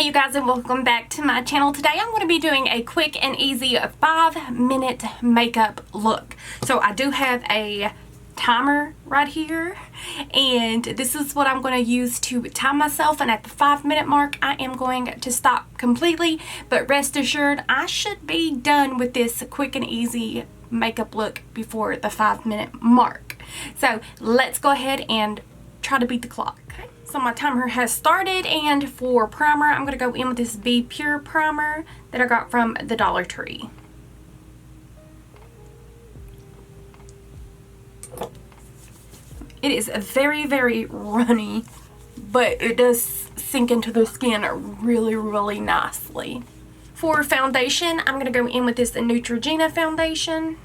you guys, and welcome back to my channel. Today I'm going to be doing a quick and easy 5-minute makeup look. So I do have a timer right here, and this is what I'm going to use to time myself, and at the 5-minute mark I am going to stop completely, but rest assured I should be done with this quick and easy makeup look before the 5-minute mark. So let's go ahead and try to beat the clock. Okay. So my timer has started, and for primer, I'm going to go in with this Be Pure primer that I got from the Dollar Tree. It is very, very runny, but it does sink into the skin really, really nicely. For foundation, I'm going to go in with this Neutrogena foundation.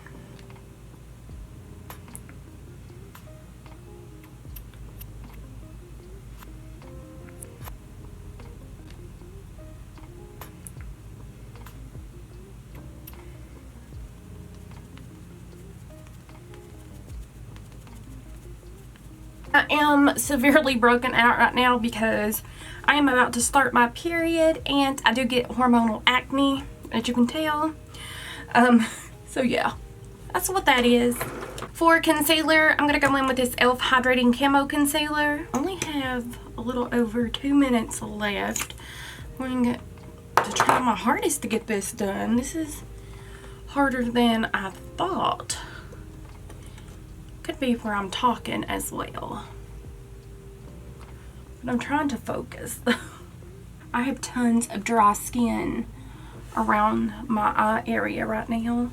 I am severely broken out right now because I am about to start my period, and I do get hormonal acne, as you can tell. So yeah, that's what that is. For concealer, I'm going to go in with this e.l.f. Hydrating Camo Concealer. I only have a little over 2 minutes left. I'm going to try my hardest to get this done. This is harder than I thought. Could be where I'm talking as well, but I'm trying to focus. I have tons of dry skin around my eye area right now,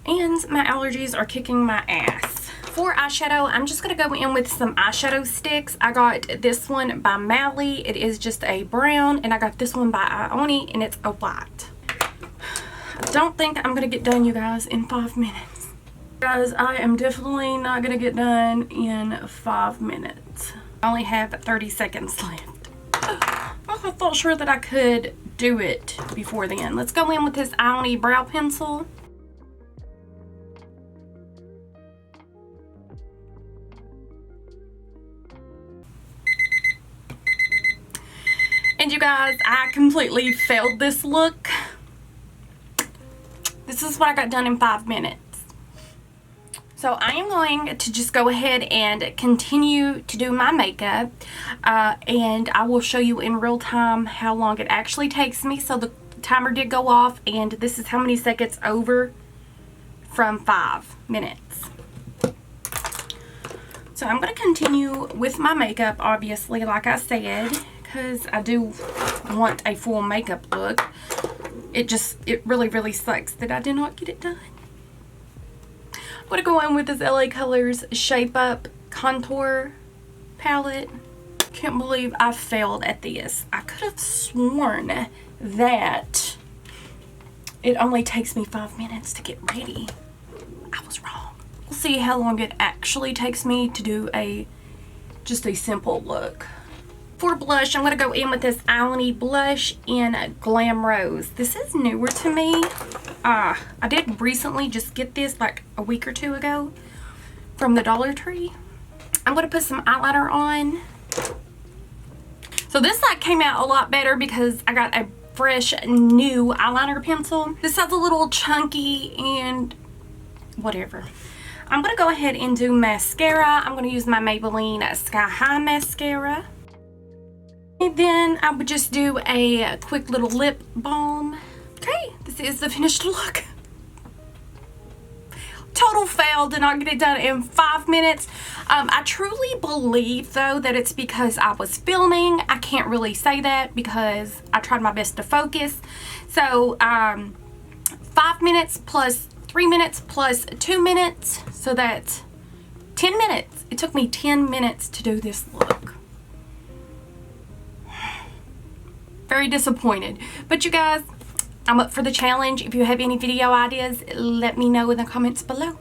and my allergies are kicking my ass. For eyeshadow, I'm just going to go in with some eyeshadow sticks. I got this one by Mally. It is just a brown, and I got this one by Ioni, and it's a white. I don't think I'm going to get done, you guys, in 5 minutes. Guys, I am definitely not going to get done in 5 minutes. I only have 30 seconds left. I thought sure that I could do it before then. Let's go in with this Ioni brow pencil. And you guys, I completely failed this look. This is what I got done in 5 minutes. So I am going to just go ahead and continue to do my makeup, and I will show you in real time how long it actually takes me. So the timer did go off, and this is how many seconds over from 5 minutes. So I'm going to continue with my makeup, obviously, like I said, because I do want a full makeup look. It really, really sucks that I did not get it done. I'm going to go in with this LA Colors Shape Up Contour Palette. Can't believe I failed at this. I could have sworn that it only takes me 5 minutes to get ready. I was wrong. We'll see how long it actually takes me to do just a simple look. For blush, I'm going to go in with this Ioni blush in Glam Rose. This is newer to me. I did recently just get this like a week or two ago from the Dollar Tree. I'm going to put some eyeliner on. So this like came out a lot better because I got a fresh new eyeliner pencil. This has a little chunky and whatever. I'm going to go ahead and do mascara. I'm going to use my Maybelline Sky High mascara. And then I would just do a quick little lip balm. Okay, this is the finished look. Total fail, did not get it done in 5 minutes. I truly believe, though, that it's because I was filming. I can't really say that because I tried my best to focus. So, 5 minutes plus 3 minutes plus 2 minutes. So that's 10 minutes. It took me 10 minutes to do this look. Very disappointed. But you guys, I'm up for the challenge. If you have any video ideas, let me know in the comments below.